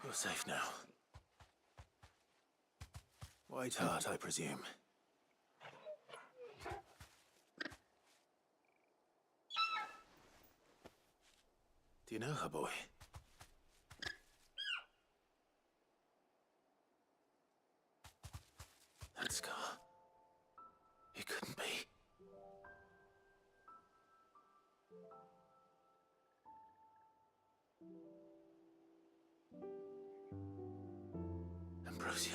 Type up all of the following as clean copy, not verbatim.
You're safe now. White Hart, I presume. Do you know her, boy? That scar. It couldn't be. Ambrosia.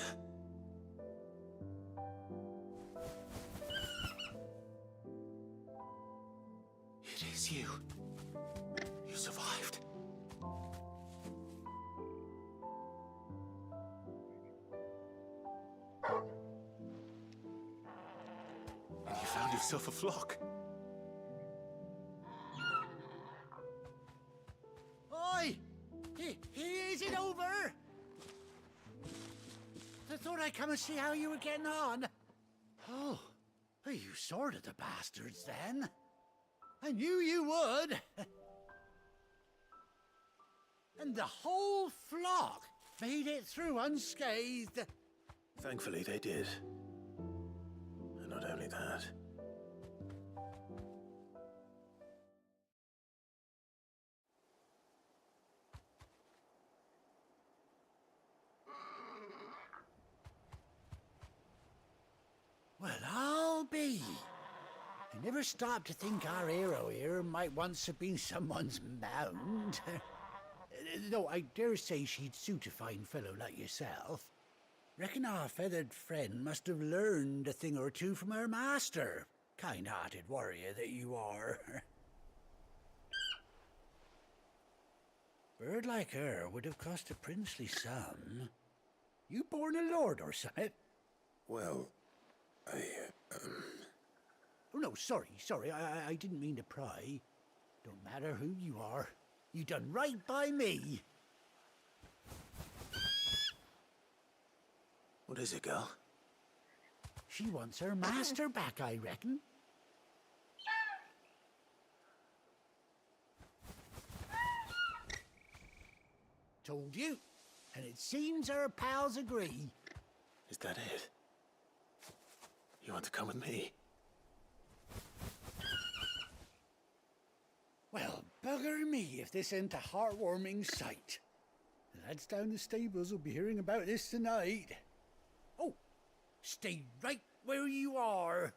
It is you. You survived. And you found yourself a flock. Oi! Is it over? I thought I'd come and see how you were getting on. Oh, you sorted the bastards then. I knew you would. And the whole flock made it through unscathed. Thankfully, they did. And not only that. Well, I'll be. I never stopped to think our hero here might once have been someone's mound. Though I dare say she'd suit a fine fellow like yourself. Reckon our feathered friend must have learned a thing or two from her master. Kind-hearted warrior that you are. Bird like her would have cost a princely sum. You born a lord or something? Well, Oh, no, sorry. I didn't mean to pry. Don't matter who you are. You done right by me. What is it, girl? She wants her master back, I reckon. Told you. And it seems her pals agree. Is that it? You want to come with me? Well, bugger me if this ain't a heartwarming sight. The lads down the stables will be hearing about this tonight. Oh, stay right where you are.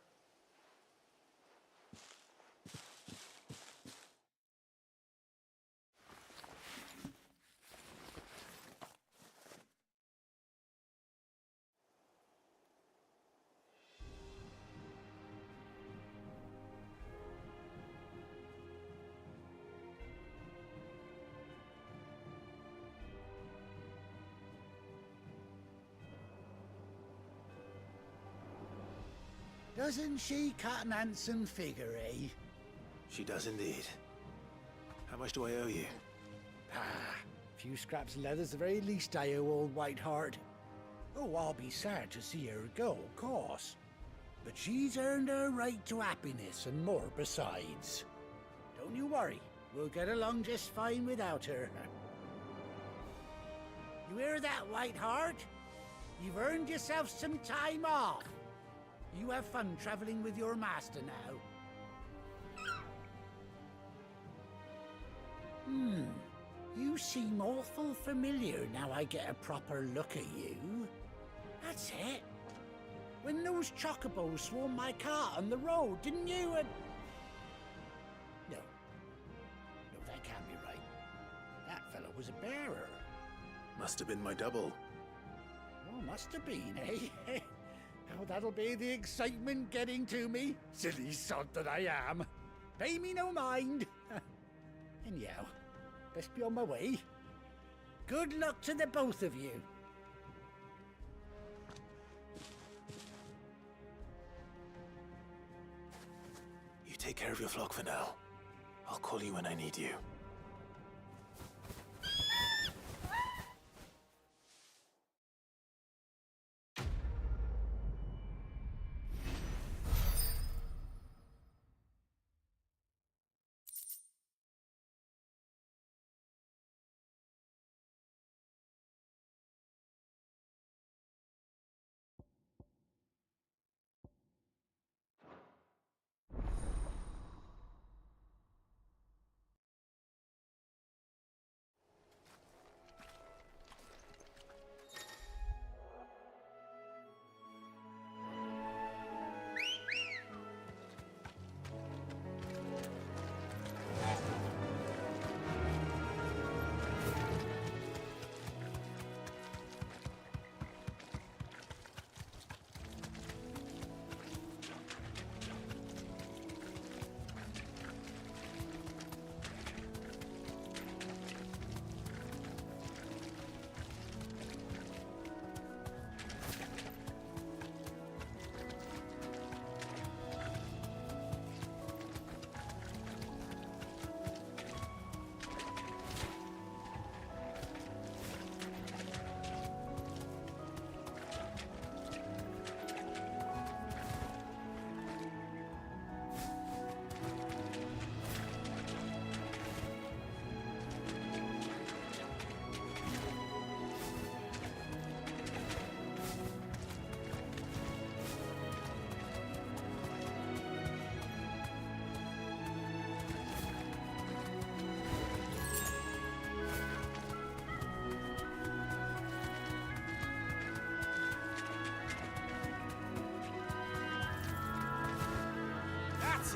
Doesn't she cut an handsome figure, eh? She does indeed. How much do I owe you? A few scraps of leather's the very least I owe old White Hart. Oh, I'll be sad to see her go, of course. But she's earned her right to happiness and more besides. Don't you worry, we'll get along just fine without her. You hear that, White Hart? You've earned yourself some time off. You have fun traveling with your master now. You seem awful familiar now I get a proper look at you. That's it. When those chocobos swarmed my car on the road, didn't you? No, that can't be right. That fellow was a bearer. Must have been my double. Oh, must have been, eh? Oh, that'll be the excitement getting to me. Silly sod that I am. Pay me no mind. Anyhow, best be on my way. Good luck to the both of you. You take care of your flock for now. I'll call you when I need you.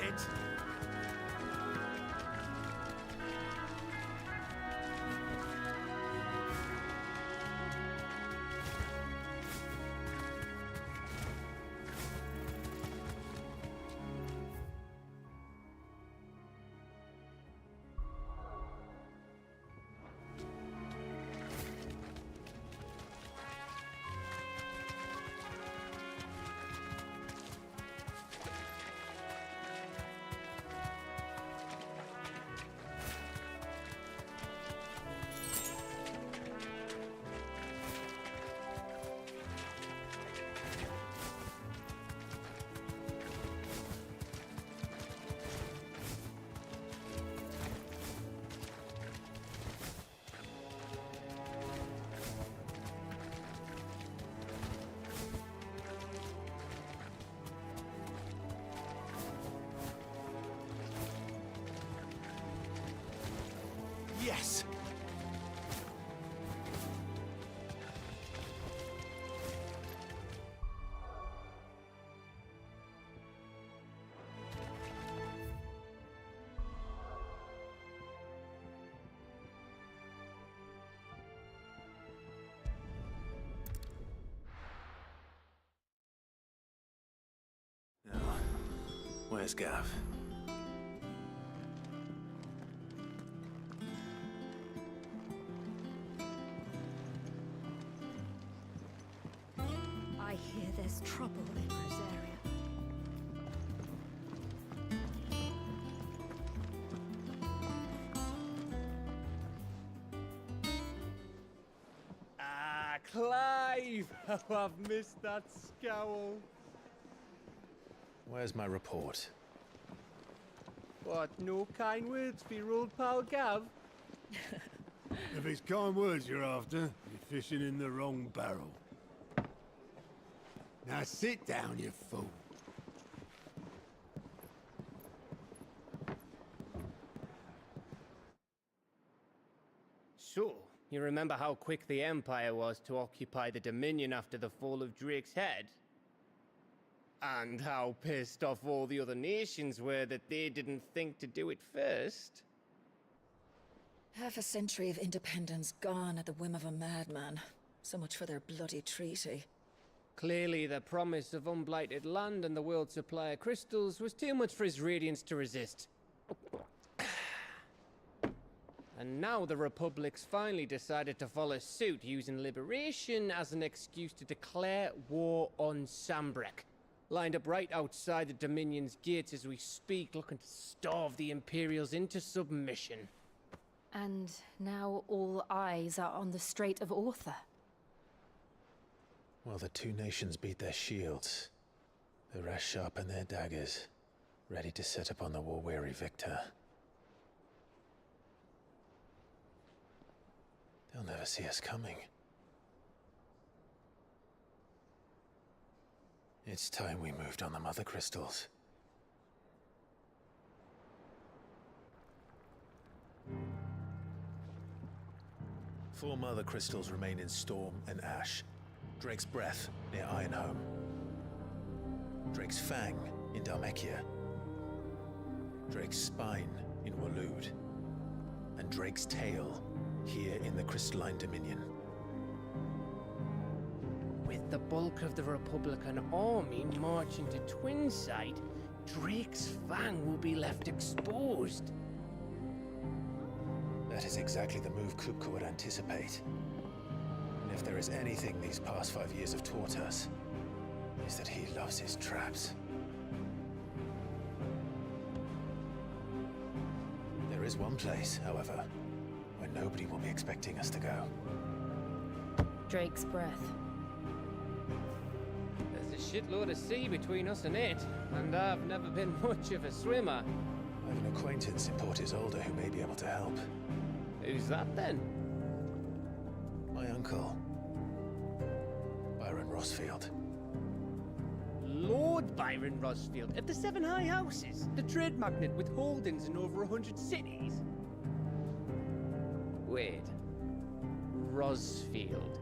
it. Yes! Now, where's Gav? I hear there's trouble in Rosaria. Ah, Clive! Oh, I've missed that scowl. Where's my report? What, no kind words for your old pal Gav? If it's kind words you're after, you're fishing in the wrong barrel. Now sit down, you fool. So, you remember how quick the Empire was to occupy the Dominion after the fall of Drake's head? And how pissed off all the other nations were that they didn't think to do it first? Half a century of independence gone at the whim of a madman. So much for their bloody treaty. Clearly, the promise of unblighted land and the world's supply of crystals was too much for his radiance to resist. And now the Republic's finally decided to follow suit, using liberation as an excuse to declare war on Sambrek. Lined up right outside the Dominion's gates as we speak, looking to starve the Imperials into submission. And now all eyes are on the Strait of Author. While the two nations beat their shields, the rest sharpen their daggers, ready to set upon the war-weary victor. They'll never see us coming. It's time we moved on the Mother Crystals. Four Mother Crystals remain in Storm and Ash. Drake's Breath near Ironhome. Drake's Fang in Dhalmekia. Drake's Spine in Waloed. And Drake's Tail here in the Crystalline Dominion. With the bulk of the Republican army marching to Twinside, Drake's Fang will be left exposed. That is exactly the move Kupka would anticipate. And if there is anything these past 5 years have taught us, is that he loves his traps. There is one place, however, where nobody will be expecting us to go. Drake's Breath. There's a shitload of sea between us and it, and I've never been much of a swimmer. I have an acquaintance in Port Isolde who may be able to help. Who's that then? My uncle, Byron Rosfield. Lord Byron Rosfield of the Seven High Houses, the trade magnate with holdings in over 100 cities. Wait, Rosfield.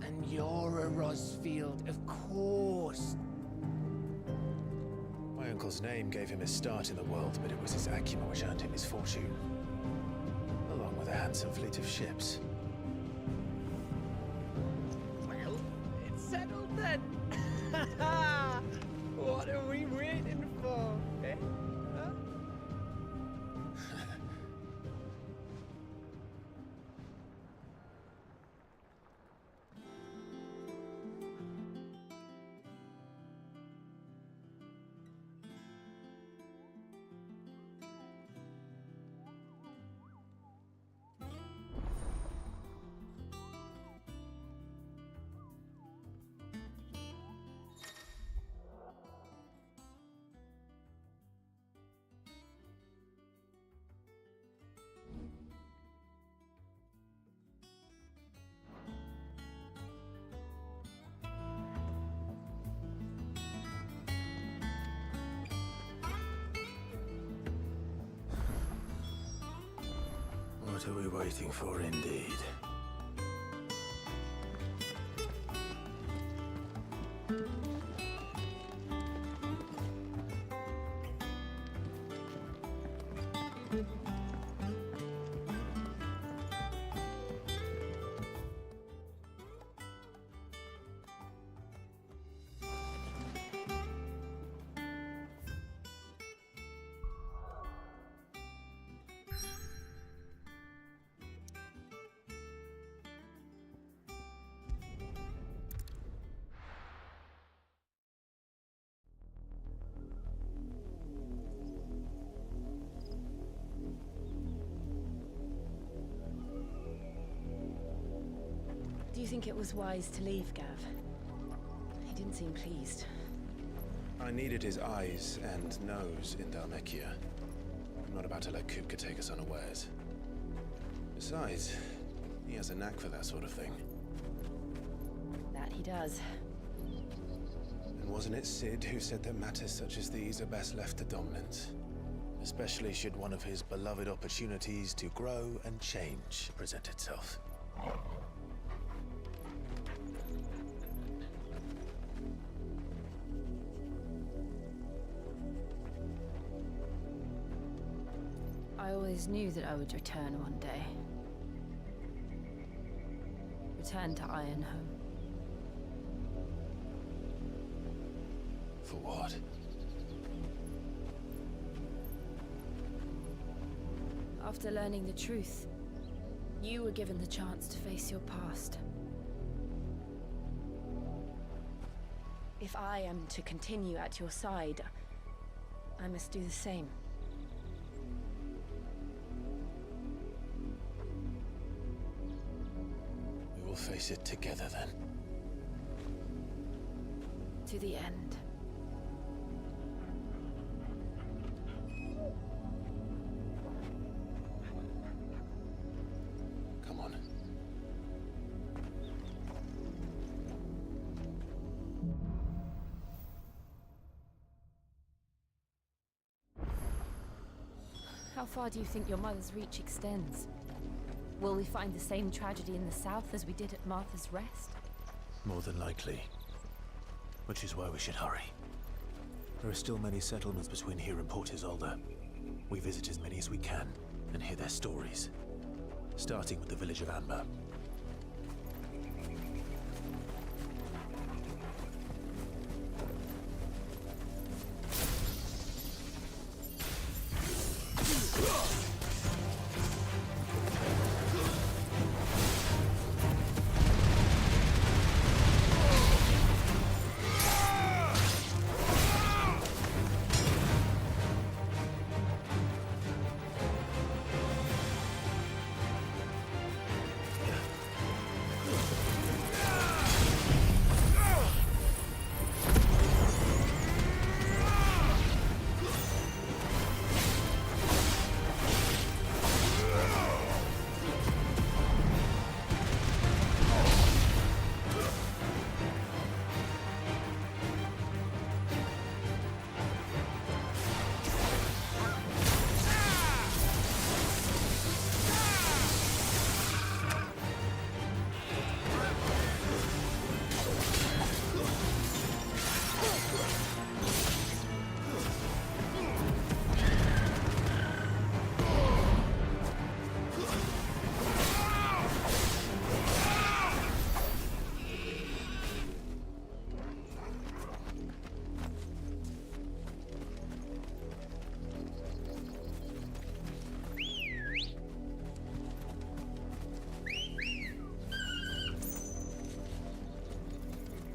And you're a Rosfield, of course. uncle's name gave him his start in the world, but it was his acumen which earned him his fortune, along with a handsome fleet of ships. Well, it's settled then. What are we waiting for, eh? Huh? What are we waiting for, indeed? Do you think it was wise to leave, Gav? He didn't seem pleased. I needed his eyes and nose in Dhalmekia. I'm not about to let Kupka take us unawares. Besides, he has a knack for that sort of thing. That he does. And wasn't it Sid who said that matters such as these are best left to dominance? Especially should one of his beloved opportunities to grow and change present itself. I always knew that I would return one day. Return to Ironhome. For what? After learning the truth, you were given the chance to face your past. If I am to continue at your side, I must do the same. We will face it together then. To the end. Come on. How far do you think your mother's reach extends? Will we find the same tragedy in the south as we did at Martha's Rest? More than likely. Which is why we should hurry. There are still many settlements between here and Port Isolde. We visit as many as we can and hear their stories. Starting with the village of Amber.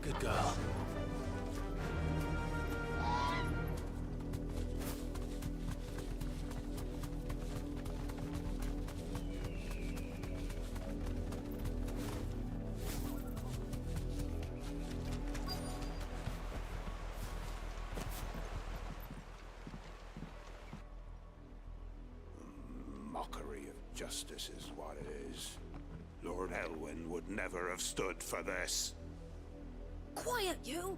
Good girl. Mockery of justice is what it is. Lord Elwyn would never have stood for this. Quiet, you!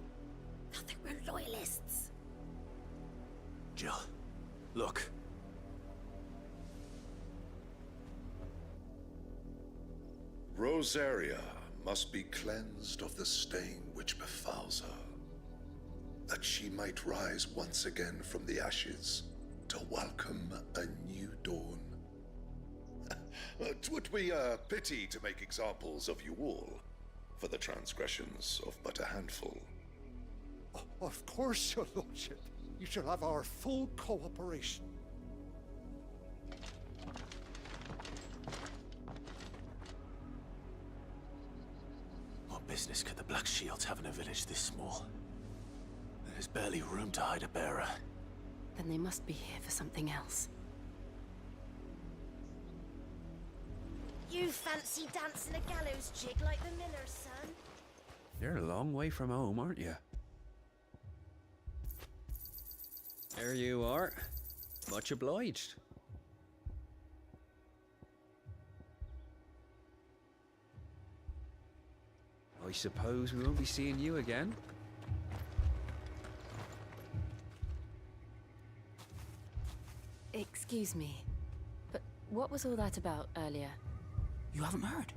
Thought they were loyalists. Jill, look. Rosaria must be cleansed of the stain which befouls her, that she might rise once again from the ashes to welcome a new dawn. 'Twould be a pity to make examples of you all, for the transgressions of but a handful. Of course, your lordship. You shall have our full cooperation. What business could the Black Shields have in a village this small? There's barely room to hide a bearer. Then they must be here for something else. You fancy dancing a gallows jig like the miller's son? You're a long way from home, aren't you? There you are. Much obliged. I suppose we won't be seeing you again. Excuse me, but what was all that about earlier? You haven't heard?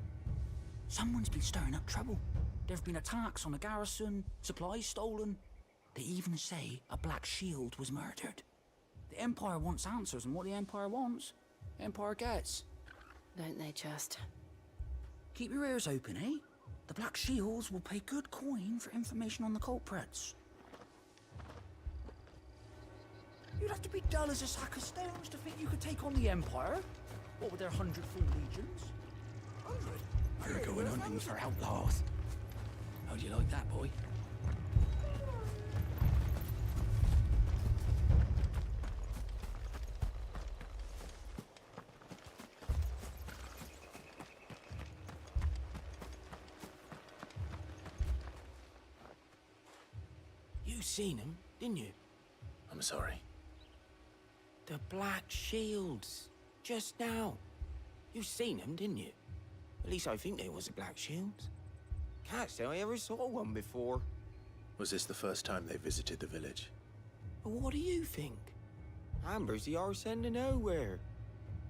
Someone's been stirring up trouble. There've been attacks on the garrison, supplies stolen. They even say a Black Shield was murdered. The Empire wants answers, and what the Empire wants, Empire gets. Don't they just? Keep your ears open, eh? The Black Shields will pay good coin for information on the culprits. You'd have to be dull as a sack of stones to think you could take on the Empire. What with their 100 full legions? 100? We're going hunting for outlaws. How do you like that, boy? You seen him, didn't you? I'm sorry. The Black Shields. Just now. You seen them, didn't you? At least I think they was the Black Shields. Can't say I ever saw one before. Was this the first time they visited the village? But what do you think? Amber's the arse end of nowhere.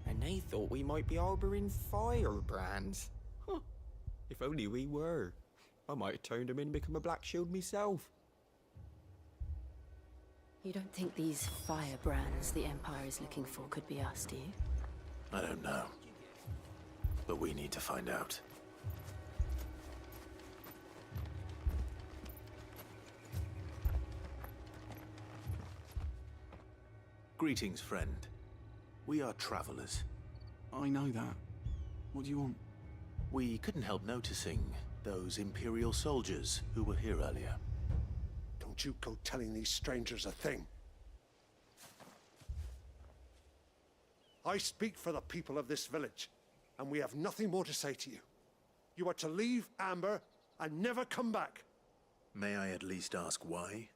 And they thought we might be harboring firebrands. Huh. If only we were. I might have turned them in and become a Black Shield myself. You don't think these firebrands the Empire is looking for could be us, do you? I don't know. But we need to find out. Greetings, friend. We are travelers. I know that. What do you want? We couldn't help noticing those Imperial soldiers who were here earlier. Don't you go telling these strangers a thing. I speak for the people of this village, and we have nothing more to say to you. You are to leave Amber and never come back. May I at least ask why?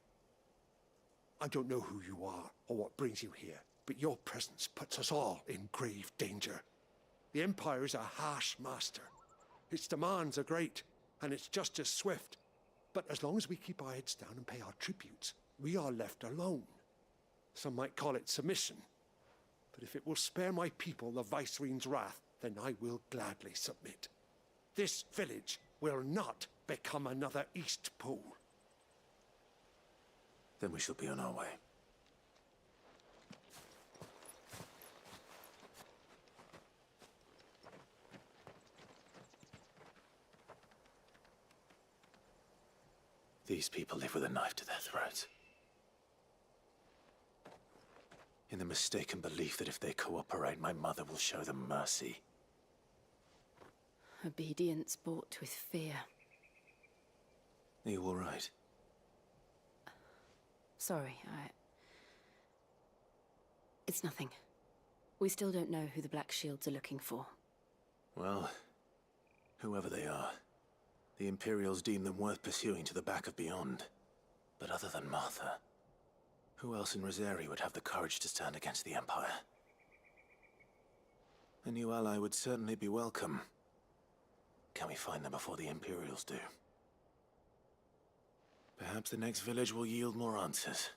I don't know who you are or what brings you here, but your presence puts us all in grave danger. The Empire is a harsh master. Its demands are great, and its justice swift. But as long as we keep our heads down and pay our tributes, we are left alone. Some might call it submission. But if it will spare my people the Viceroy's wrath, then I will gladly submit. This village will not become another East Pool. Then we shall be on our way. These people live with a knife to their throats. In the mistaken belief that if they cooperate, my mother will show them mercy. Obedience bought with fear. Are you all right? Sorry, It's nothing. We still don't know who the Black Shields are looking for. Well, whoever they are, the Imperials deem them worth pursuing to the back of beyond. But other than Martha, who else in Rosari would have the courage to stand against the Empire? A new ally would certainly be welcome. Can we find them before the Imperials do? Perhaps the next village will yield more answers.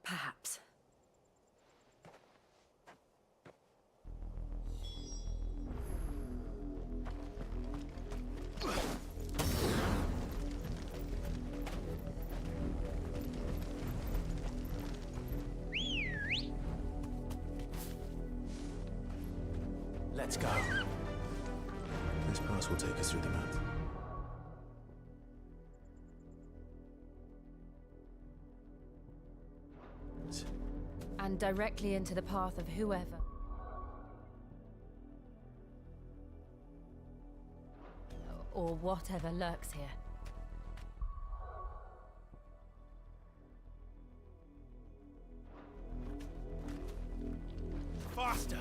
Perhaps. Let's go. This pass will take us through the mountain. And directly into the path of whoever. Or whatever lurks here. Faster!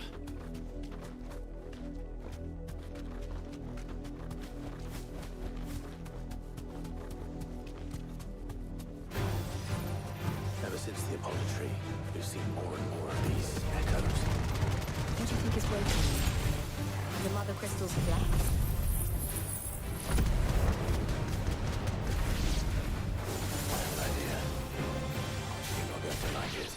Ever since the Apollo-tree, we've seen more and more of these echoes. What do you think is waiting? The Mother Crystal's collapsed. I have an idea. You're not going to like it.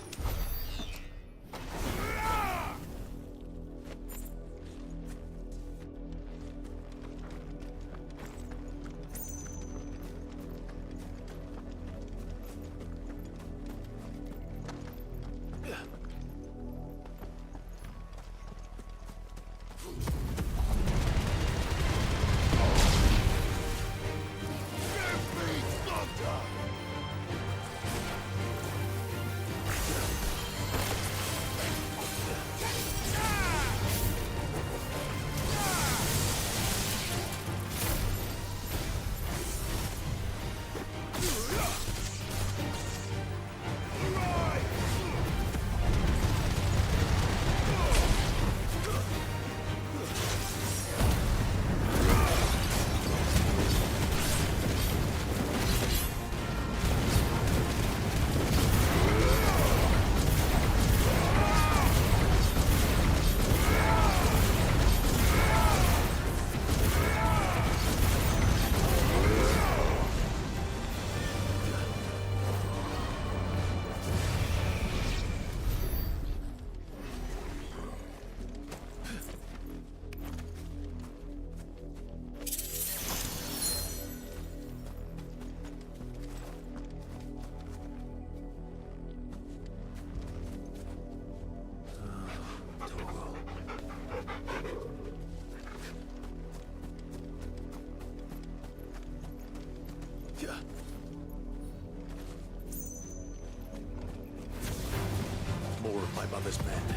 More of my mother's men.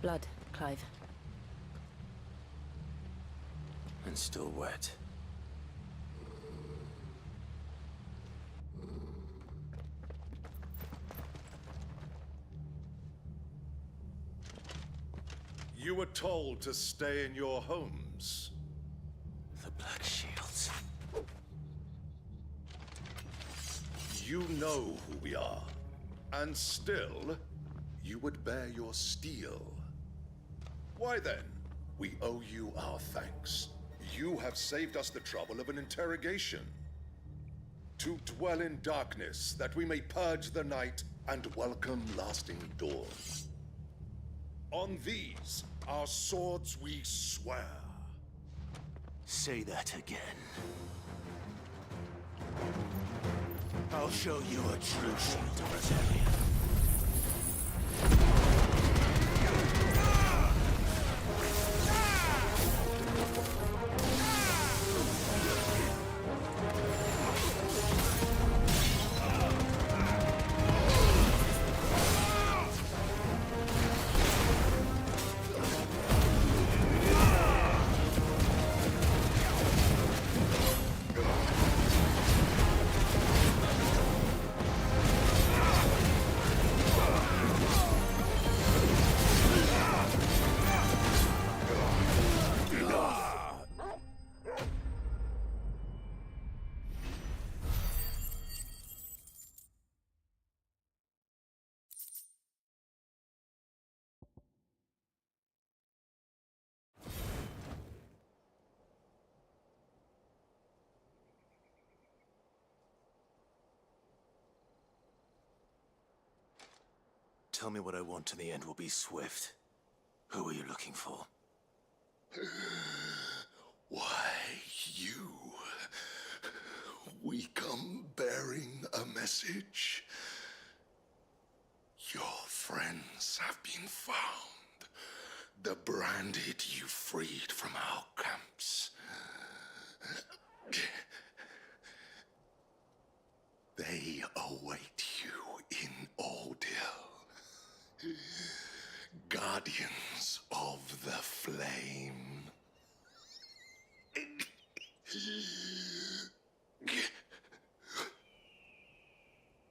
blood, Clive. And still wet. You were told to stay in your homes. The Black Shields. You know who we are. And still, you would bear your steel. Why then? We owe you our thanks. You have saved us the trouble of an interrogation. To dwell in darkness, that we may purge the night and welcome lasting dawn. On these, our swords we swear. Say that again. I'll show you a true shield of rebellion. Tell me what I want and the end will be swift. Who are you looking for? Why, you. We come bearing a message. Your friends have been found. The branded you freed from our camps. They await you in Ordeal. Guardians of the Flame.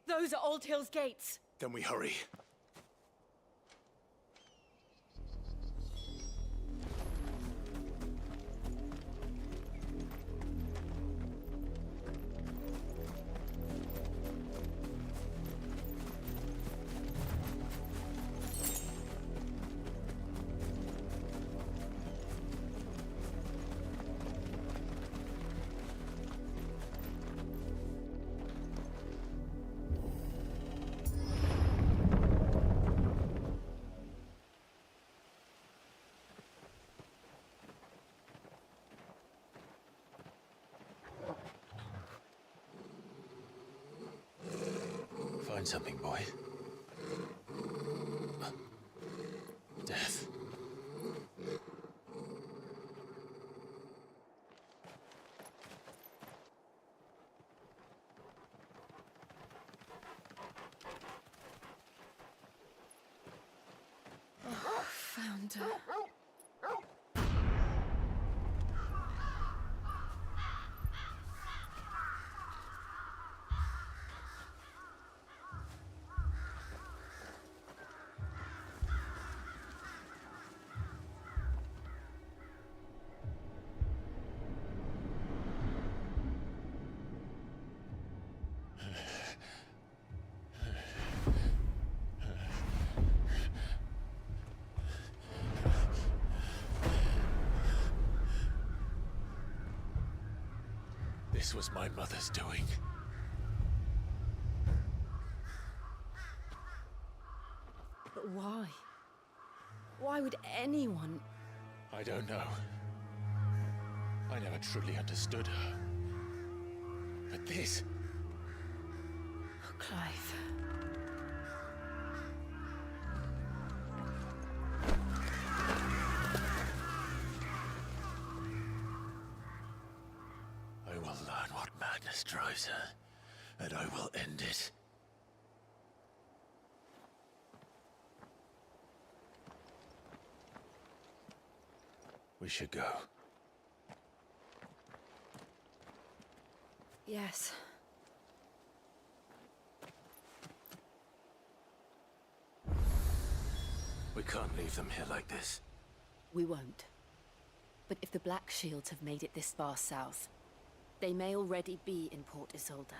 Those are Old Hill's gates. Then we hurry. Find something, boy. Death. Found her. This was my mother's doing. But why? Why would anyone... I don't know. I never truly understood her. But this... Oh, Clive. I will learn what madness drives her, and I will end it. We should go. Yes. We can't leave them here like this. We won't. But if the Black Shields have made it this far south, they may already be in Port Isolde.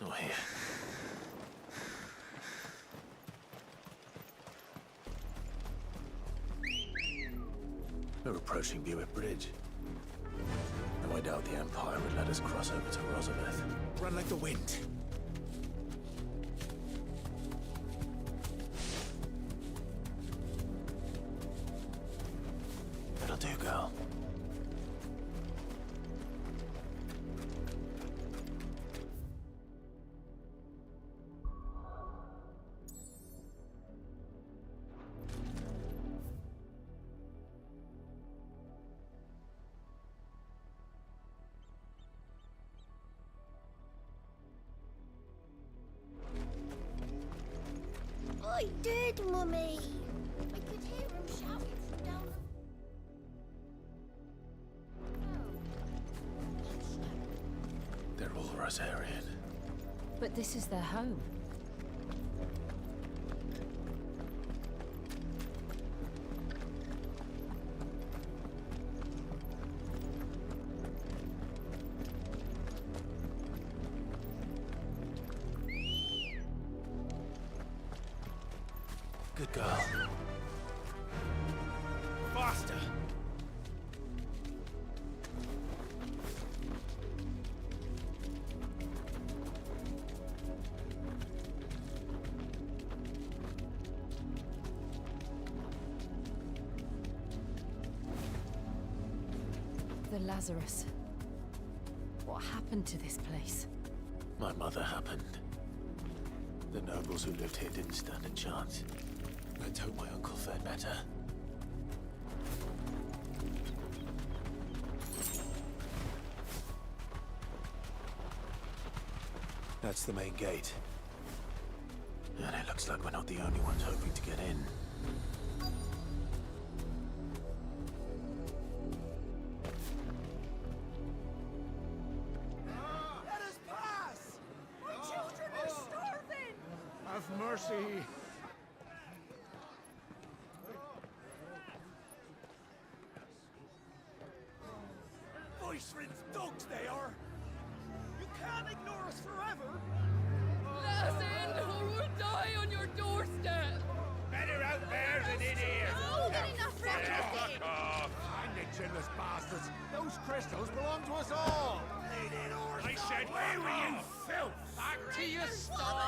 Not here. We're approaching Buick Bridge. Though I doubt the Empire would let us cross over to Rosabeth. Run like the wind. That'll do, girl. I did, Mummy. I could hear him shouting from down They're all Rosarian. But this is their home. Good girl. Faster! The Lazarus. What happened to this place? My mother happened. The nobles who lived here didn't stand a chance. Let's hope my uncle fared better. That's the main gate. And it looks like we're not the only ones hoping to get in. Let us pass! My children are starving! Have mercy! Voice-rinsed dogs they are! You can't ignore us forever! Let us in, or we'll die on your doorstep! Better out there than in here! No, good enough for everything! Hang the chinless bastards! Those crystals belong to us all! I said, where were you, filth? Back to your stall!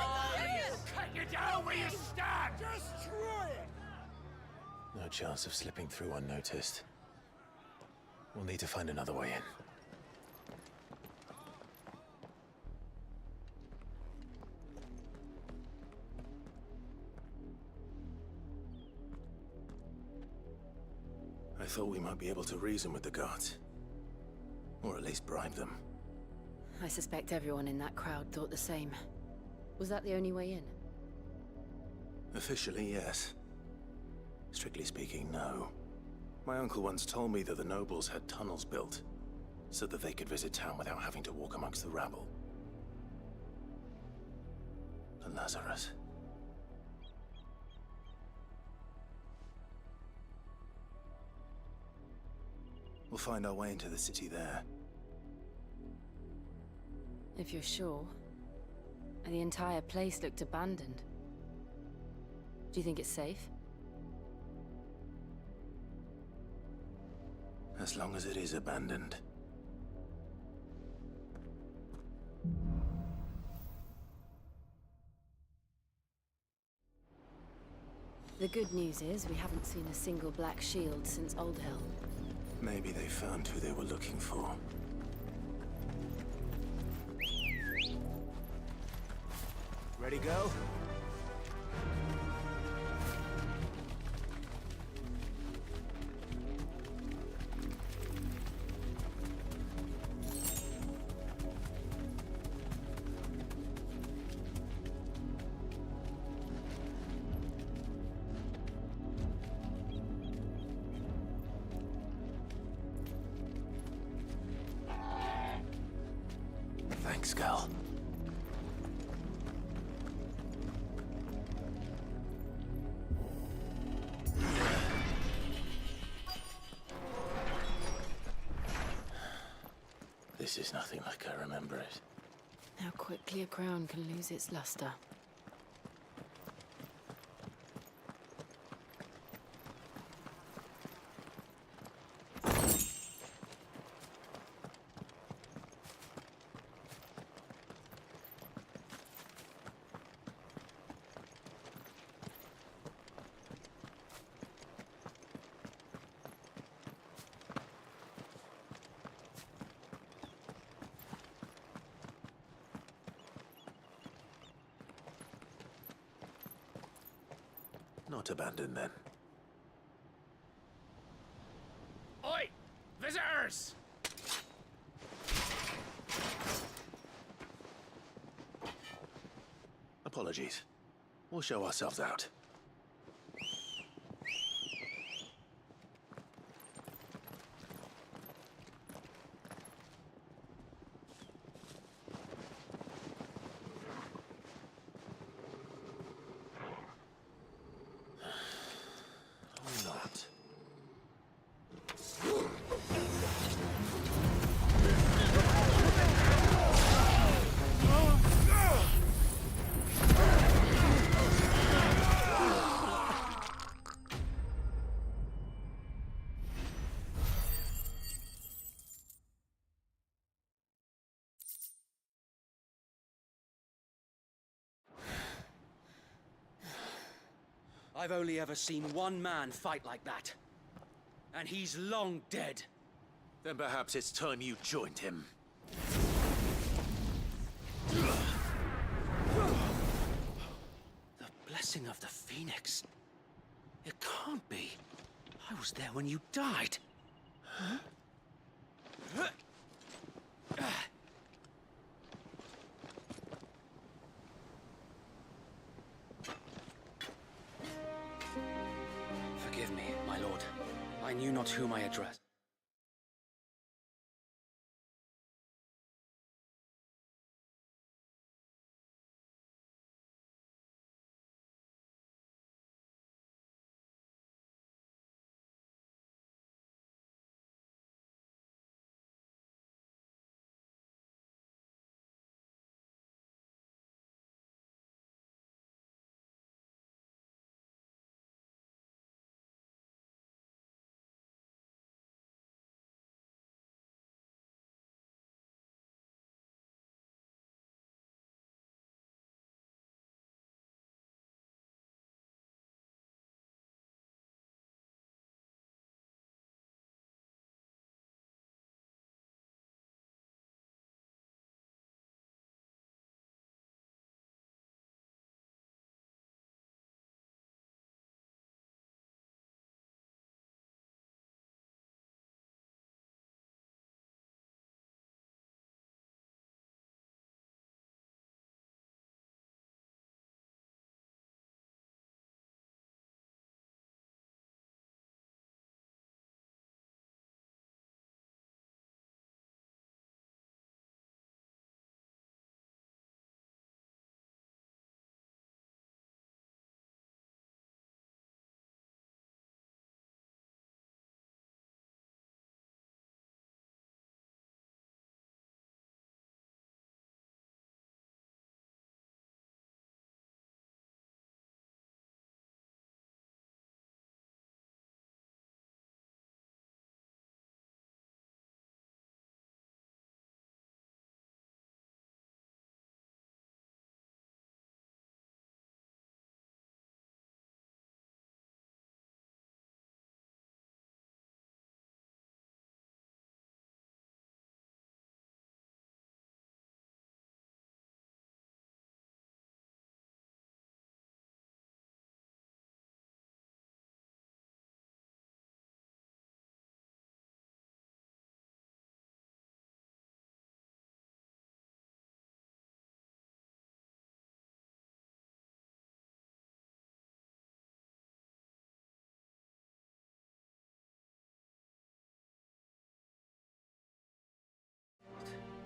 Cut you down where you stand! Destroy it! No chance of slipping through unnoticed. We'll need to find another way in. I thought we might be able to reason with the guards. Or at least bribe them. I suspect everyone in that crowd thought the same. Was that the only way in? Officially, yes. Strictly speaking, no. My uncle once told me that the nobles had tunnels built, so that they could visit town without having to walk amongst the rabble. The Lazarus. We'll find our way into the city there. If you're sure. And the entire place looked abandoned. Do you think it's safe? As long as it is abandoned. The good news is we haven't seen a single black shield since Old Hell. Maybe they found who they were looking for. Ready, go? Thanks, girl. This is nothing like I remember it. How quickly a crown can lose its luster. Not abandoned, then. Oi! Visitors! Apologies. We'll show ourselves out. Or not. I've only ever seen one man fight like that. And he's long dead. Then perhaps it's time you joined him. The blessing of the Phoenix. It can't be. I was there when you died. Huh? Forgive me, my lord. I knew not whom I addressed.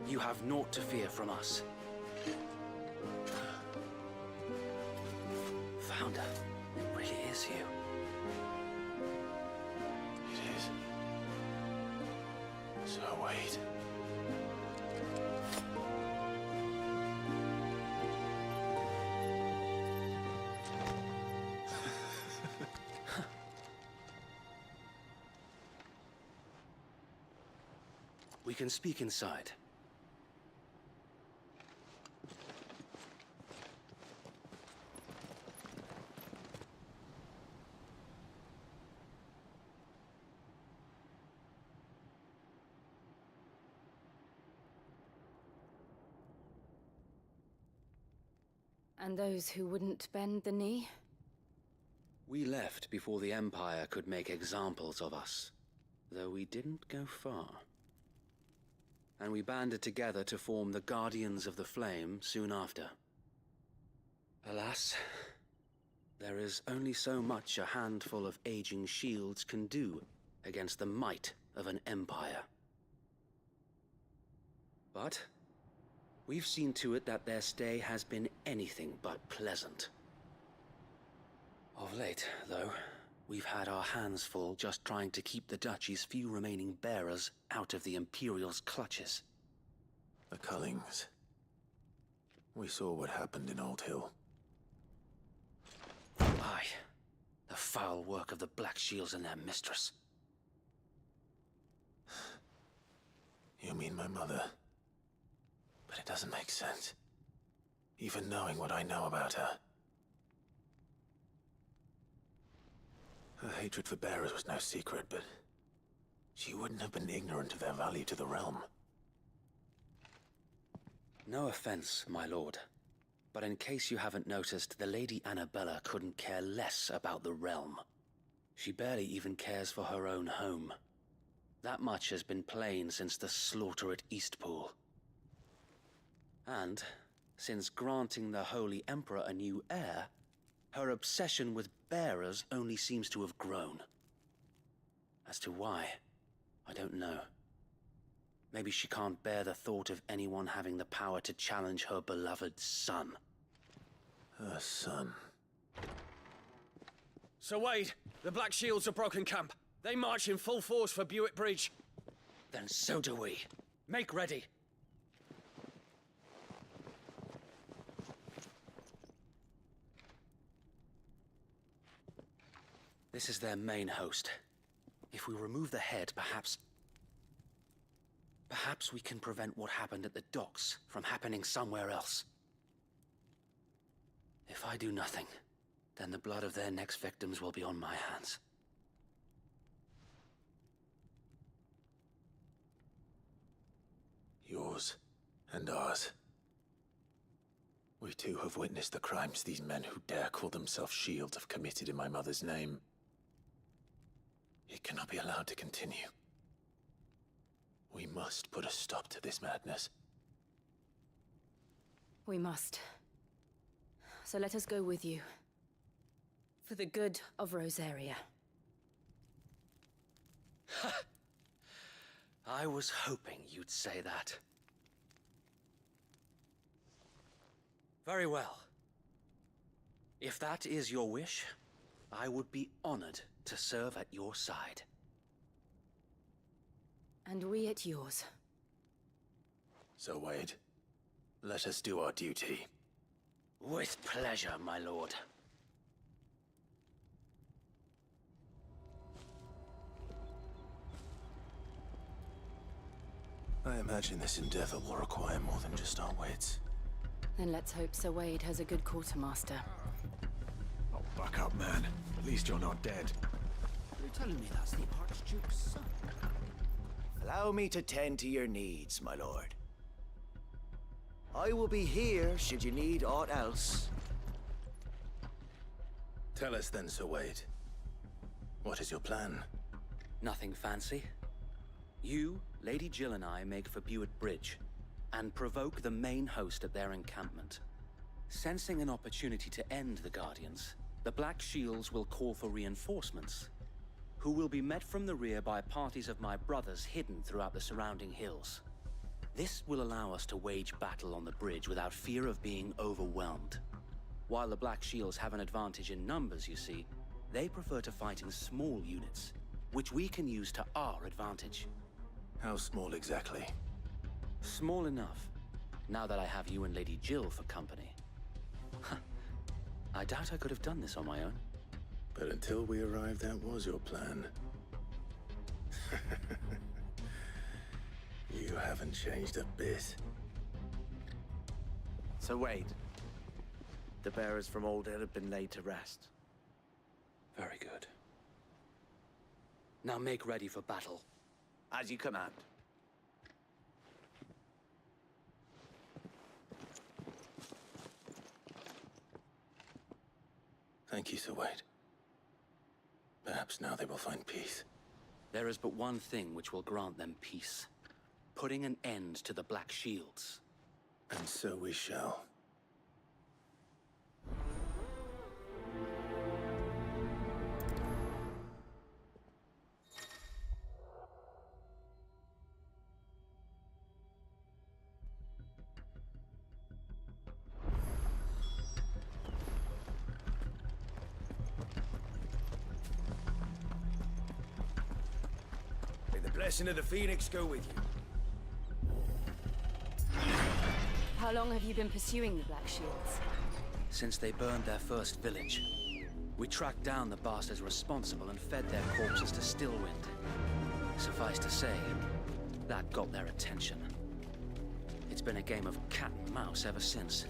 You have naught to fear from us. Founder, it really is you. It is. So Wade. We can speak inside. And those who wouldn't bend the knee? We left before the Empire could make examples of us, though we didn't go far. And we banded together to form the Guardians of the Flame soon after. Alas, there is only so much a handful of aging shields can do against the might of an empire. But we've seen to it that their stay has been anything but pleasant. Of late, though, we've had our hands full just trying to keep the Duchy's few remaining bearers out of the Imperial's clutches. The Cullings. We saw what happened in Old Hill. Aye. The foul work of the Black Shields and their mistress. You mean my mother? But it doesn't make sense. Even knowing what I know about her. Her hatred for bearers was no secret, but she wouldn't have been ignorant of their value to the realm. No offense, my lord. But in case you haven't noticed, the Lady Annabella couldn't care less about the realm. She barely even cares for her own home. That much has been plain since the slaughter at Eastpool. And, since granting the Holy Emperor a new heir, her obsession with bearers only seems to have grown. As to why, I don't know. Maybe she can't bear the thought of anyone having the power to challenge her beloved son. Her son. Sir Wade, the Black Shields have broken camp. They march in full force for Buick Bridge. Then so do we. Make ready. This is their main host. If we remove the head, perhaps we can prevent what happened at the docks from happening somewhere else. If I do nothing, then the blood of their next victims will be on my hands. Yours and ours. We too have witnessed the crimes these men who dare call themselves shields have committed in my mother's name. It cannot be allowed to continue. We must put a stop to this madness. We must. So let us go with you. For the good of Rosaria. I was hoping you'd say that. Very well. If that is your wish, I would be honored to serve at your side. And we at yours. So, Wade, let us do our duty. With pleasure, my lord. I imagine this endeavor will require more than just our wits. Then let's hope Sir Wade has a good quartermaster. Oh, buck up, man. At least you're not dead. You're telling me that's the Archduke's son? Allow me to tend to your needs, my lord. I will be here should you need aught else. Tell us then, Sir Wade. What is your plan? Nothing fancy. You, Lady Jill and I make for Buick Bridge, and provoke the main host at their encampment. Sensing an opportunity to end the Guardians, the Black Shields will call for reinforcements, who will be met from the rear by parties of my brothers hidden throughout the surrounding hills. This will allow us to wage battle on the bridge without fear of being overwhelmed. While the Black Shields have an advantage in numbers, you see, they prefer to fight in small units, which we can use to our advantage. How small exactly? Small enough, now that I have you and Lady Jill for company. I doubt I could have done this on my own. But until we arrived, that was your plan. You haven't changed a bit. So wait. The bearers from Old Hill have been laid to rest. Very good. Now make ready for battle. As you command. Thank you, Sir Wade. Perhaps now they will find peace. There is but one thing which will grant them peace. Putting an end to the Black Shields. And so we shall. May the blessing of the Phoenix go with you. How long have you been pursuing the Black Shields? Since they burned their first village. We tracked down the bastards responsible and fed their corpses to Stillwind. Suffice to say, that got their attention. It's been a game of cat and mouse ever since.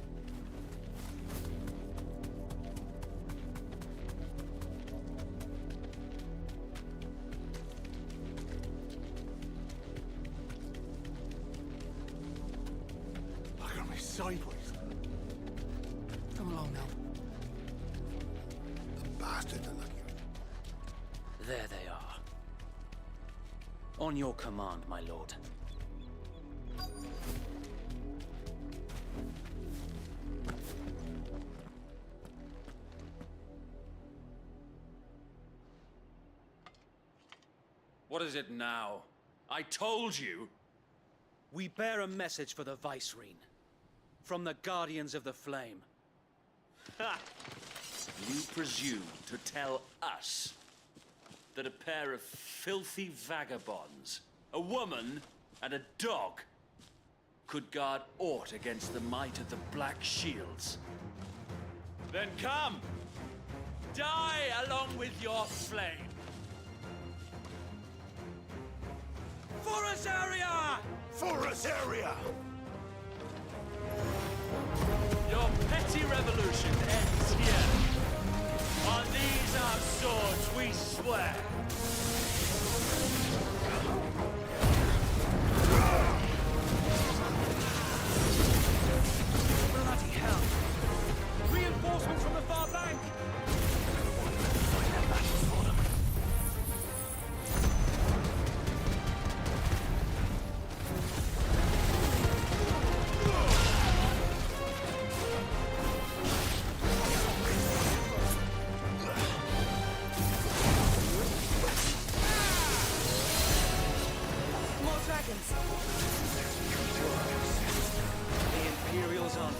Look at me sideways. Come along now. The bastards are looking. There they are. On your command, my lord. What is it now? I told you! We bear a message for the Vicereine. From the Guardians of the Flame. Ha! You presume to tell us that a pair of filthy vagabonds, a woman and a dog, could guard aught against the might of the Black Shields? Then come! Die along with your flame! For us area! For us area! Your petty revolution ends here. On these our swords we swear. Bloody hell! Reinforcements from the far bank!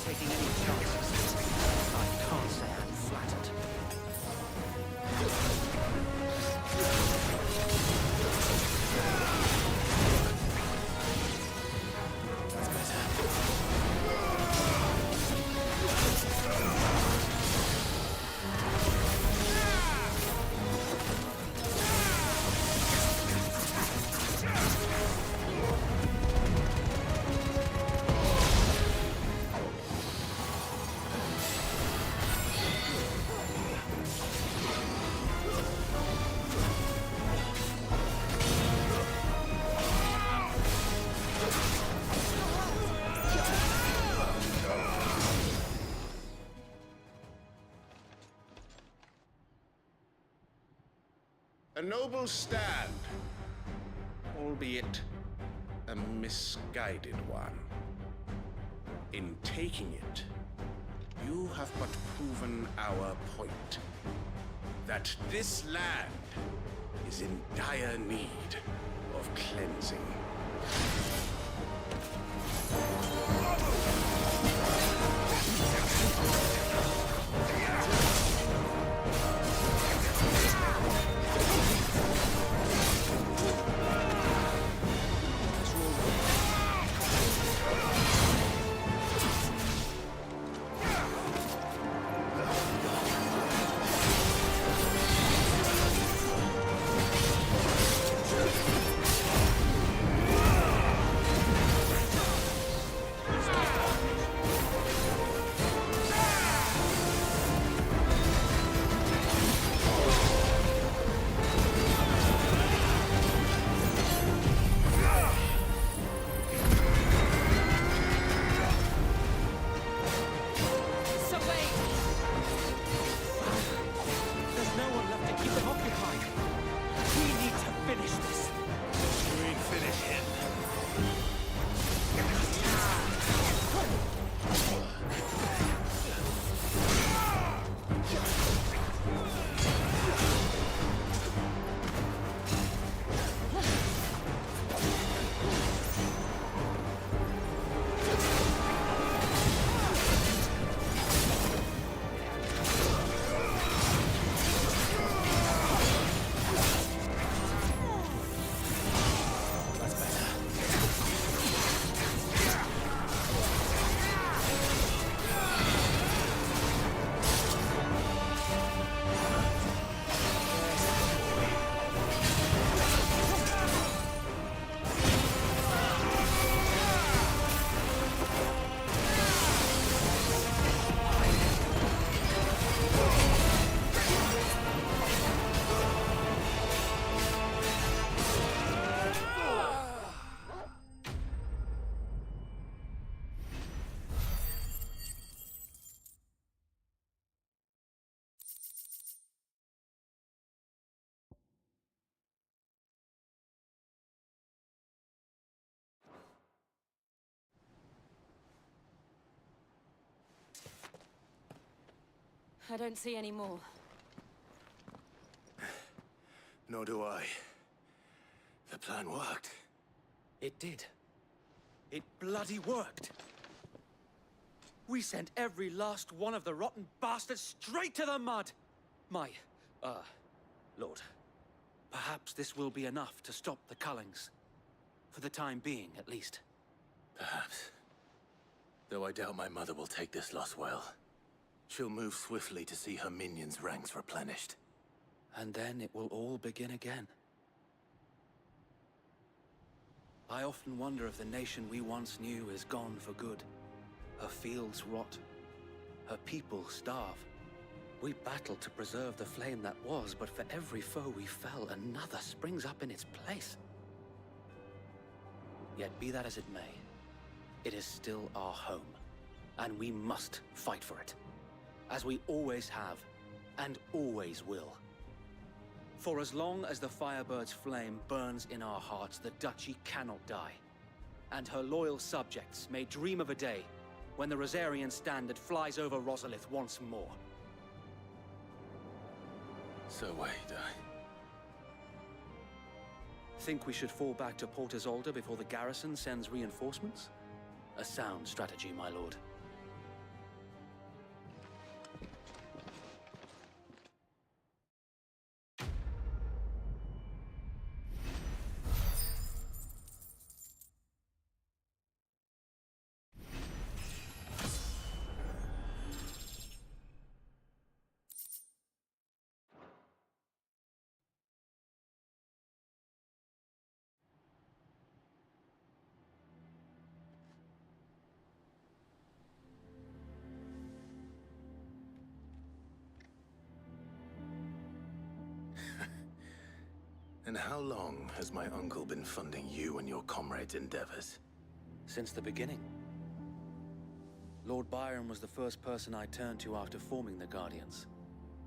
Taking any chances. I can't say I'm flattered. That's better. A noble stand, albeit a misguided one. In taking it, you have but proven our point. That this land is in dire need of cleansing. I don't see any more. Nor do I. The plan worked. It did. It bloody worked. We sent every last one of the rotten bastards straight to the mud! Lord. Perhaps this will be enough to stop the Cullings. For the time being, at least. Perhaps. Though I doubt my mother will take this loss well. She'll move swiftly to see her minions' ranks replenished. And then it will all begin again. I often wonder if the nation we once knew is gone for good. Her fields rot. Her people starve. We battled to preserve the flame that was, but for every foe we fell, another springs up in its place. Yet be that as it may, it is still our home, and we must fight for it, as we always have, and always will. For as long as the Firebird's flame burns in our hearts, the Duchy cannot die, and her loyal subjects may dream of a day when the Rosarian standard flies over Rosalith once more. So wait, Think we should fall back to Port Isolde before the garrison sends reinforcements? A sound strategy, my lord. And how long has my uncle been funding you and your comrades' endeavors? Since the beginning. Lord Byron was the first person I turned to after forming the Guardians.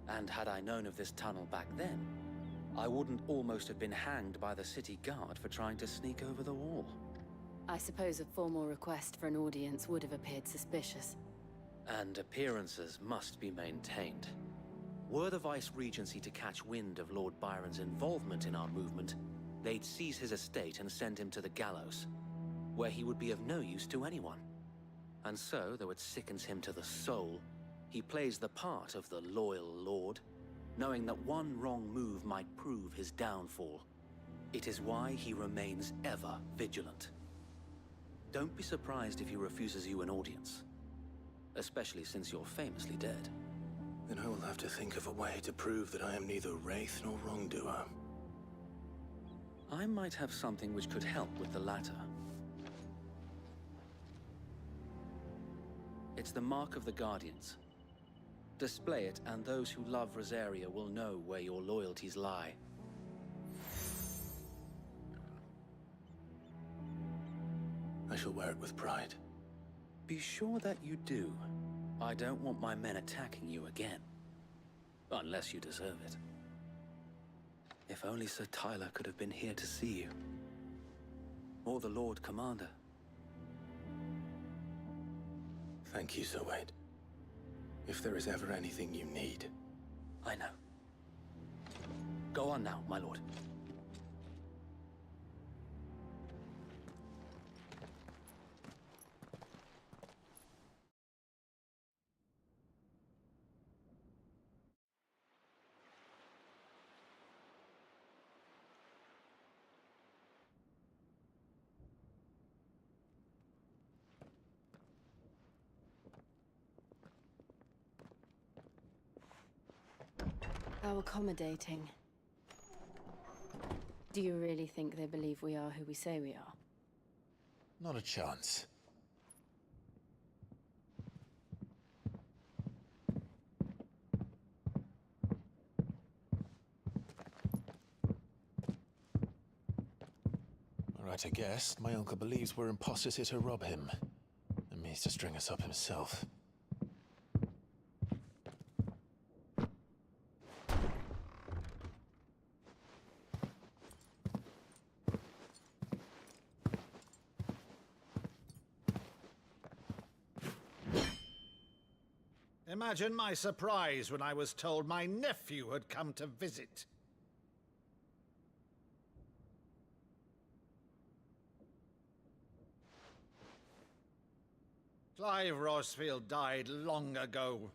And had I known of this tunnel back then, I wouldn't almost have been hanged by the city guard for trying to sneak over the wall. I suppose a formal request for an audience would have appeared suspicious. And appearances must be maintained. Were the Vice-Regency to catch wind of Lord Byron's involvement in our movement, they'd seize his estate and send him to the gallows, where he would be of no use to anyone. And so, though it sickens him to the soul, he plays the part of the loyal lord, knowing that one wrong move might prove his downfall. It is why he remains ever vigilant. Don't be surprised if he refuses you an audience, especially since you're famously dead. Then I will have to think of a way to prove that I am neither wraith nor wrongdoer. I might have something which could help with the latter. It's the mark of the Guardians. Display it, and those who love Rosaria will know where your loyalties lie. I shall wear it with pride. Be sure that you do. I don't want my men attacking you again. Unless you deserve it. If only Sir Tyler could have been here to see you. Or the Lord Commander. Thank you, Sir Wade. If there is ever anything you need. I know. Go on now, my lord. How accommodating. Do you really think they believe we are who we say we are? Not a chance. Right, I guess. My uncle believes we're imposters here to rob him. And means to string us up himself. Imagine my surprise when I was told my nephew had come to visit. Clive Rosfield died long ago.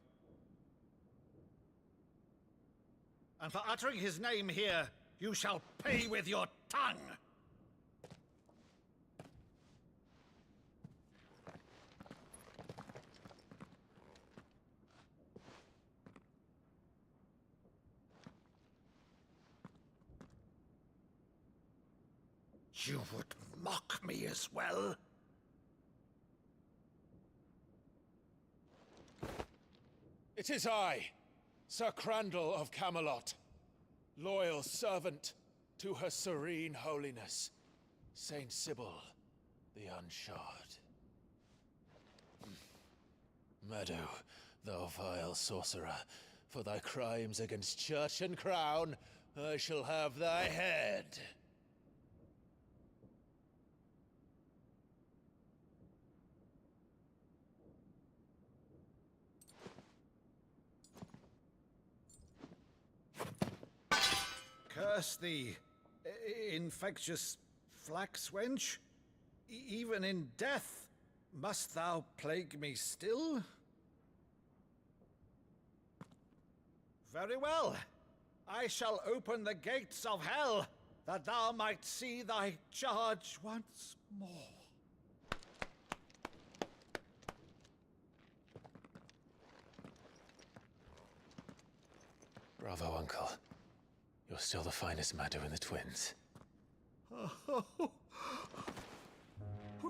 And for uttering his name here, you shall pay with your tongue! You would mock me as well? It is I, Sir Crandall of Camelot, loyal servant to Her Serene Holiness, Saint Sybil the Unshod. Meadow, thou vile sorcerer, for thy crimes against church and crown, I shall have thy head. Curse thee, infectious flax wench. Even in death, must thou plague me still? Very well. I shall open the gates of hell, that thou might see thy charge once more. Bravo, Uncle. You're still the finest Meadow in the twins. Oh,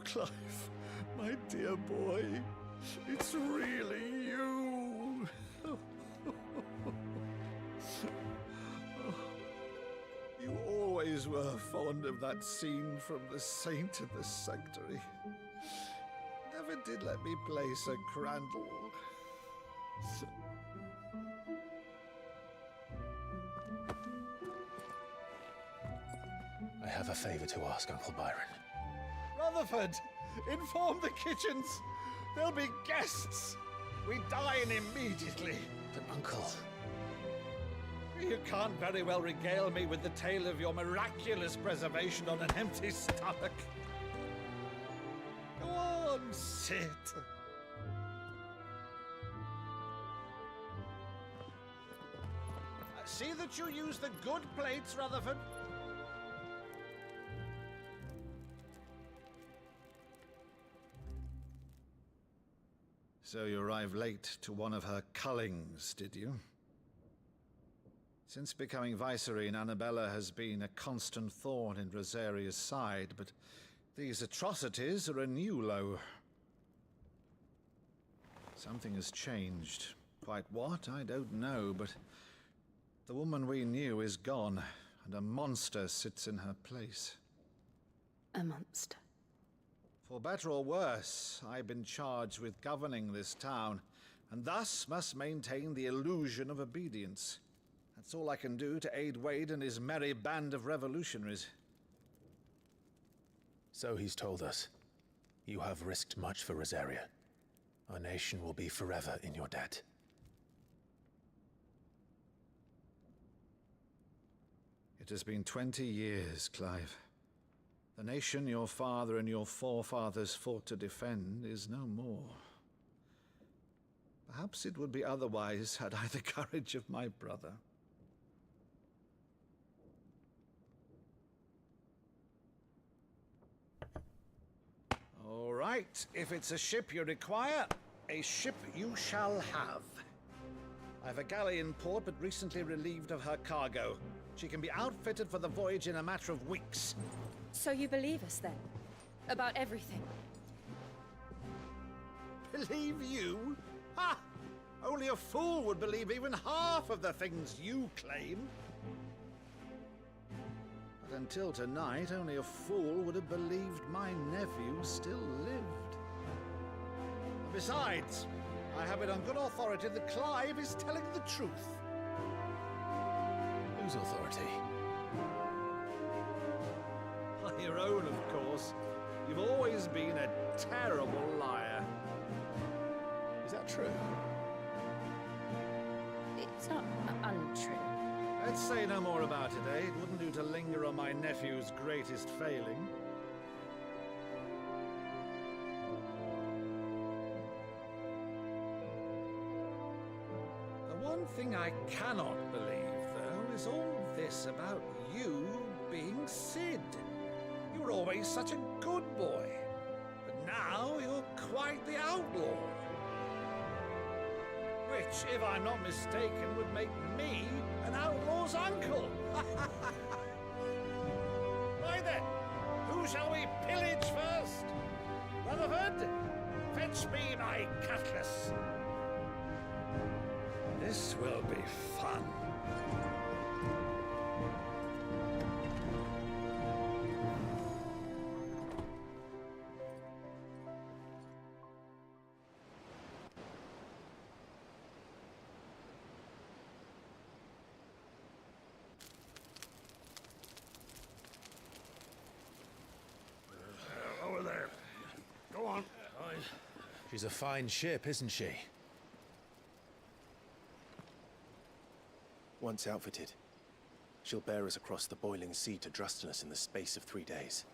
Clive, my dear boy, it's really you. You always were fond of that scene from The Saint of the Sanctuary. Never did let me play Sir Crandall. I have a favor to ask, Uncle Byron. Rutherford, inform the kitchens. There'll be guests. We dine immediately. But, Uncle... You can't very well regale me with the tale of your miraculous preservation on an empty stomach. Go on, sit. See that you use the good plates, Rutherford. So you arrived late to one of her cullings, did you? Since becoming Vicereine, Annabella has been a constant thorn in Rosaria's side, but these atrocities are a new low. Something has changed. Quite what, I don't know, but the woman we knew is gone, and a monster sits in her place. A monster? For better or worse, I've been charged with governing this town, and thus must maintain the illusion of obedience. That's all I can do to aid Wade and his merry band of revolutionaries. So he's told us. You have risked much for Rosaria. Our nation will be forever in your debt. It has been 20 years, Clive. The nation your father and your forefathers fought to defend is no more. Perhaps it would be otherwise had I the courage of my brother. All right, if it's a ship you require, a ship you shall have. I've a galley in port, but recently relieved of her cargo. She can be outfitted for the voyage in a matter of weeks. So you believe us, then? About everything? Believe you? Ha! Only a fool would believe even half of the things you claim. But until tonight, only a fool would have believed my nephew still lived. Besides, I have it on good authority that Clive is telling the truth. Whose authority? Your own, of course. You've always been a terrible liar. Is that true? It's not untrue. Let's say no more about it, eh? It wouldn't do to linger on my nephew's greatest failing. The one thing I cannot believe, though, is all this about you being Sid. You were always such a good boy, but now you're quite the outlaw. Which, if I'm not mistaken, would make me an outlaw's uncle. Why then, who shall we pillage first? Rutherford, fetch me my cutlass. This will be fun. Over there. Go on. She's a fine ship, isn't she? Once outfitted, she'll bear us across the boiling sea to Drustinus in the space of 3 days.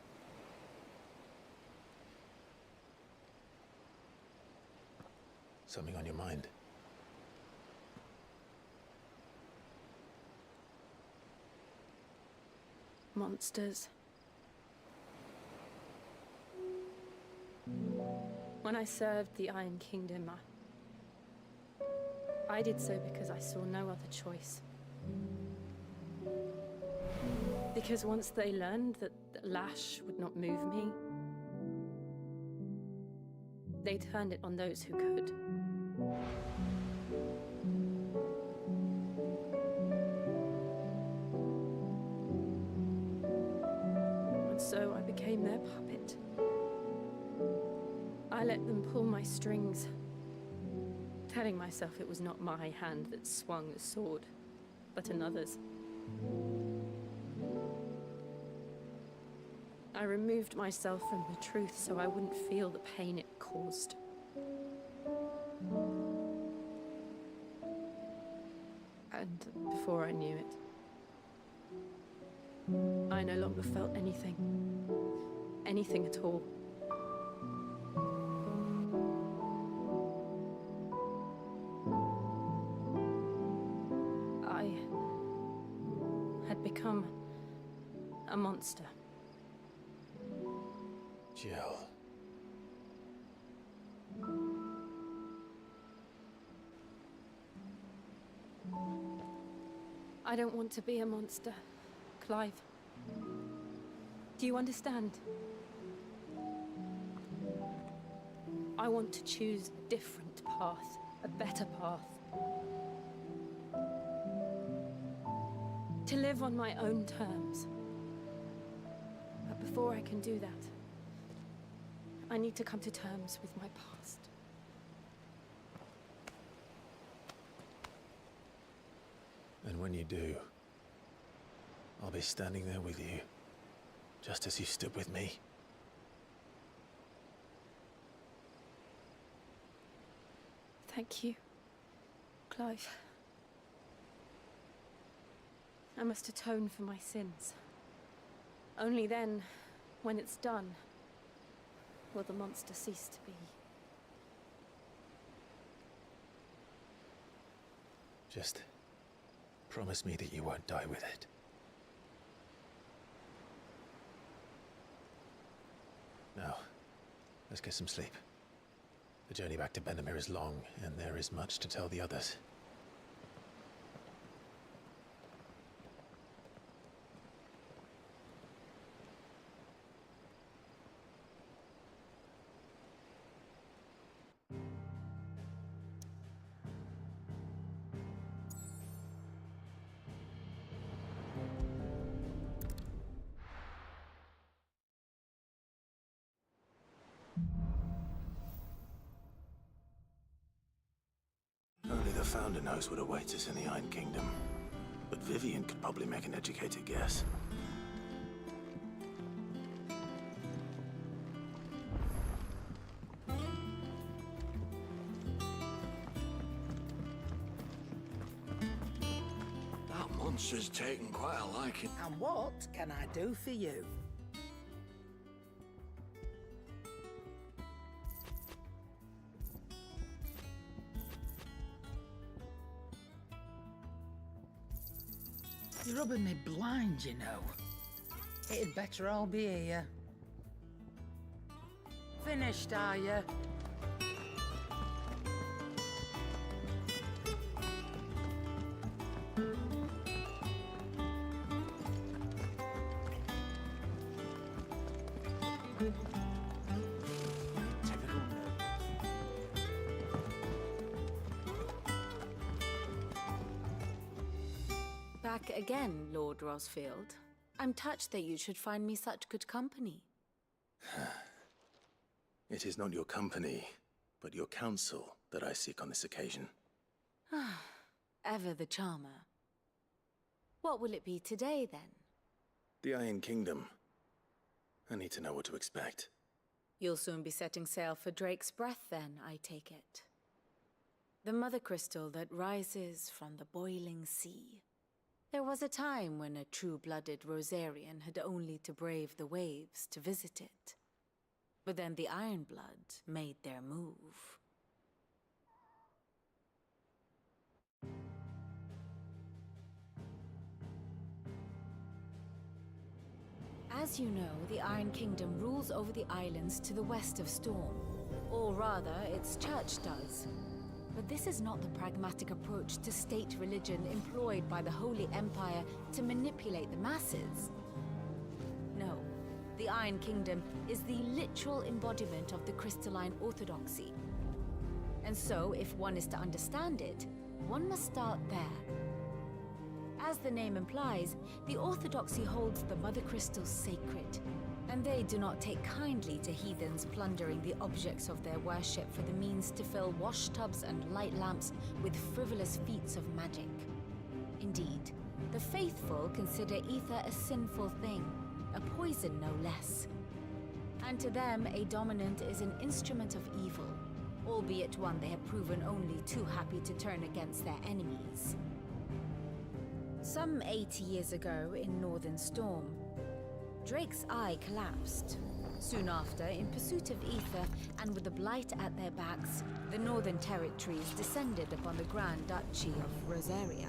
Something on your mind? Monsters. When I served the Iron Kingdom, I did so because I saw no other choice. Because once they learned that the lash would not move me, they turned it on those who could. And so I became their puppet. I let them pull my strings, telling myself it was not my hand that swung the sword, but another's. I removed myself from the truth so I wouldn't feel the pain it caused. And before I knew it, I no longer felt anything. Anything at all. I had become a monster. Jill. I don't want to be a monster, Clive. Do you understand? I want to choose a different path, a better path. To live on my own terms. But before I can do that, I need to come to terms with my past. And when you do, I'll be standing there with you, just as you stood with me. Thank you, Clive. I must atone for my sins. Only then, when it's done, will the monster cease to be. Just promise me that you won't die with it. Now, let's get some sleep. The journey back to Benamir is long, and there is much to tell the others. Only the Founder knows what awaits us in the Iron Kingdom. But Vivian could probably make an educated guess. monster's taken quite a liking. And what can I do for you? You're rubbing me blind, you know. It'd better all be here. Finished, are you? Back again, Lord Rosfield. I'm touched that you should find me such good company. It is not your company, but your counsel that I seek on this occasion. Ever the charmer. What will it be today, then? The Iron Kingdom. I need to know what to expect. You'll soon be setting sail for Drake's Breath, then, I take it. The mother crystal that rises from the boiling sea. There was a time when a true-blooded Rosarian had only to brave the waves to visit it. But then the Ironblood made their move. As you know, the Iron Kingdom rules over the islands to the west of Storm. Or rather, its church does. But this is not the pragmatic approach to state religion employed by the Holy Empire to manipulate the masses. No, the Iron Kingdom is the literal embodiment of the crystalline orthodoxy. And so, if one is to understand it, one must start there. As the name implies, the orthodoxy holds the Mother Crystals sacred, and they do not take kindly to heathens plundering the objects of their worship for the means to fill washtubs and light lamps with frivolous feats of magic. Indeed, the faithful consider ether a sinful thing, a poison no less. And to them, a dominant is an instrument of evil, albeit one they have proven only too happy to turn against their enemies. Some 80 years ago in Northern Storm, Drake's eye collapsed. Soon after, in pursuit of ether and with the blight at their backs, the Northern Territories descended upon the Grand Duchy of Rosaria.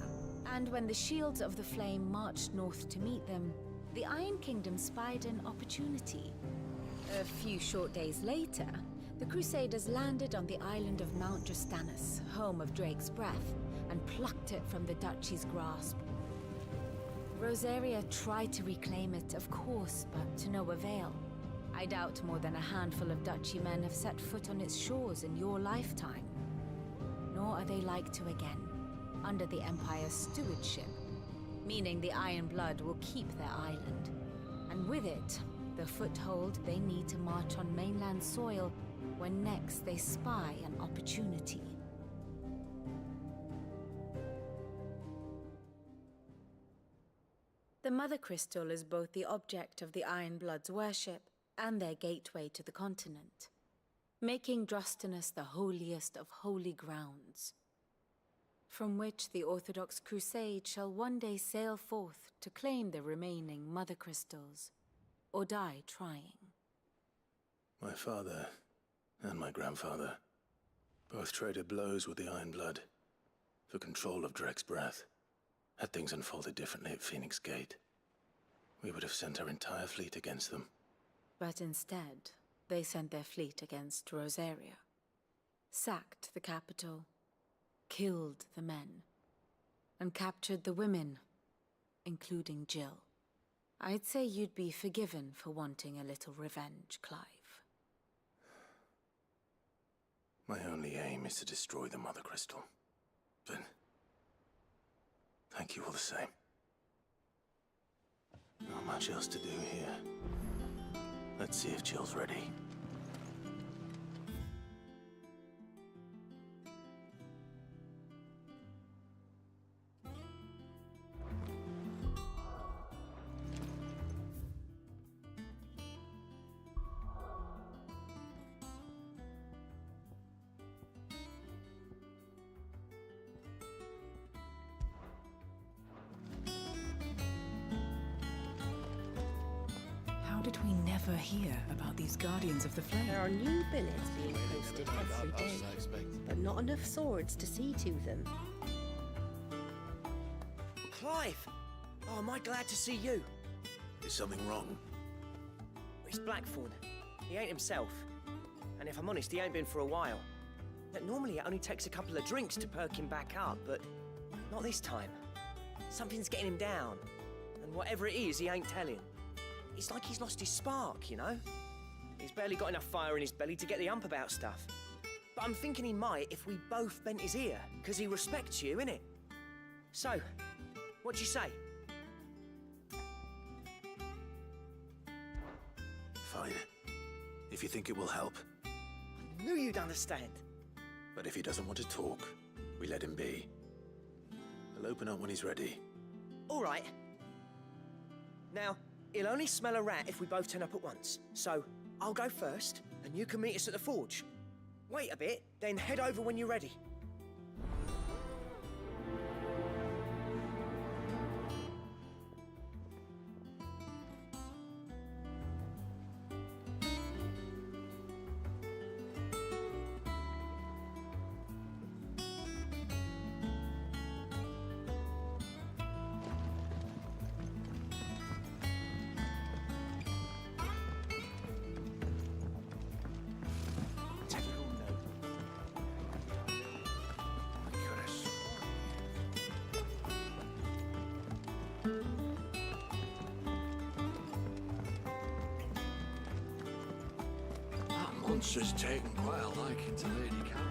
And when the Shields of the Flame marched north to meet them, the Iron Kingdom spied an opportunity. A few short days later, the Crusaders landed on the island of Mount Drastanus, home of Drake's Breath, and plucked it from the Duchy's grasp. Rosaria tried to reclaim it, of course, but to no avail. I doubt more than a handful of Duchy men have set foot on its shores in your lifetime. Nor are they like to again, under the Empire's stewardship, meaning the Iron Blood will keep their island. And with it, the foothold they need to march on mainland soil when next they spy an opportunity. The Mother Crystal is both the object of the Iron Blood's worship and their gateway to the continent, making Drastanus the holiest of holy grounds, from which the Orthodox Crusade shall one day sail forth to claim the remaining Mother Crystals, or die trying. My father and my grandfather both traded blows with the Iron Blood for control of Drake's Breath. Had things unfolded differently at Phoenix Gate, we would have sent our entire fleet against them. But instead, they sent their fleet against Rosaria, sacked the capital, killed the men, and captured the women, including Jill. I'd say you'd be forgiven for wanting a little revenge, Clive. My only aim is to destroy the Mother Crystal. But thank you all the same. Not much else to do here. Let's see if Jill's ready. How did we never hear about these Guardians of the Flame? There are new billets being posted every day, but not enough swords to see to them. Clive! Oh, am I glad to see you? Is something wrong? It's Blackthorn. He ain't himself. And if I'm honest, he ain't been for a while. But normally it only takes a couple of drinks to perk him back up, but not this time. Something's getting him down. And whatever it is, he ain't telling. It's like he's lost his spark, you know? He's barely got enough fire in his belly to get the ump about stuff. But I'm thinking he might if we both bent his ear, because he respects you, innit? So, what do you say? Fine. If you think it will help. I knew you'd understand. But if he doesn't want to talk, we let him be. He'll open up when he's ready. All right. Now, he'll only smell a rat if we both turn up at once. So, I'll go first, and you can meet us at the forge. Wait a bit, then head over when you're ready. Monster's taken quite a liking to Lady Karen.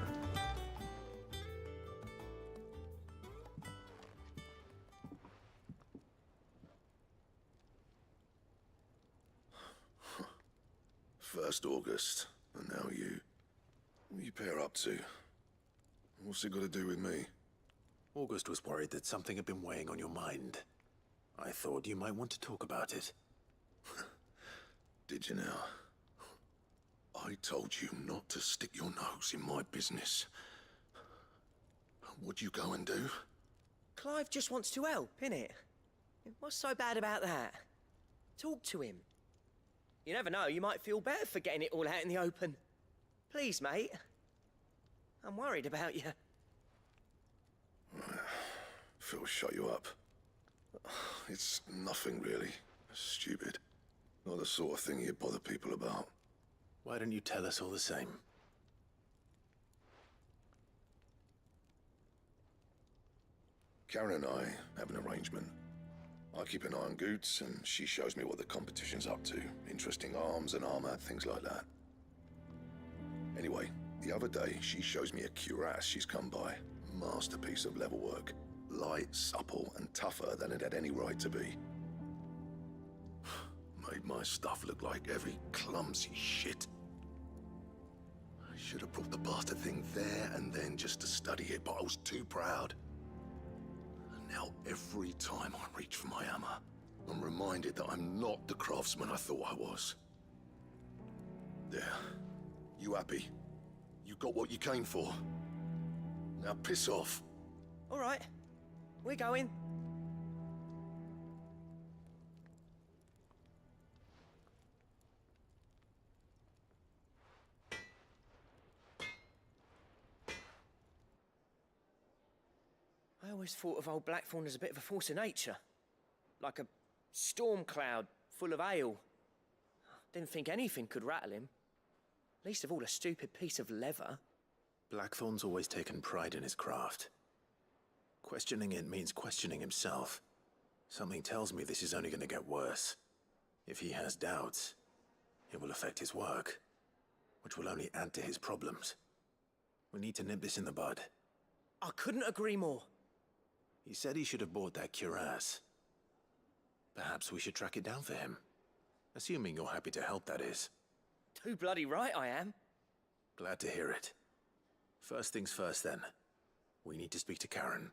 First August, and now you. What are you pair up to? What's it got to do with me? August was worried that something had been weighing on your mind. I thought you might want to talk about it. Did you now? I told you not to stick your nose in my business. What'd you go and do? Clive just wants to help, innit? What's so bad about that? Talk to him. You never know, you might feel better for getting it all out in the open. Please, mate. I'm worried about you. Phil shut you up. It's nothing really. Stupid. Not the sort of thing you bother people about. Why don't you tell us all the same? Karen and I have an arrangement. I keep an eye on Goots, and she shows me what the competition's up to. Interesting arms and armor, things like that. Anyway, the other day, she shows me a cuirass she's come by. Masterpiece of level work. Light, supple, and tougher than it had any right to be. Made my stuff look like heavy, clumsy shit. I should have brought the bastard thing there and then just to study it, but I was too proud. And now every time I reach for my hammer, I'm reminded that I'm not the craftsman I thought I was. There. You happy? You got what you came for. Now piss off. All right. We're going. I always thought of old Blackthorn as a bit of a force of nature. Like a storm cloud full of ale. Didn't think anything could rattle him. Least of all a stupid piece of leather. Blackthorn's always taken pride in his craft. Questioning it means questioning himself. Something tells me this is only going to get worse. If he has doubts, it will affect his work, which will only add to his problems. We need to nip this in the bud. I couldn't agree more. He said he should have bought that cuirass. Perhaps we should track it down for him. Assuming you're happy to help, that is. Too bloody right I am. Glad to hear it. First things first, then. We need to speak to Karen.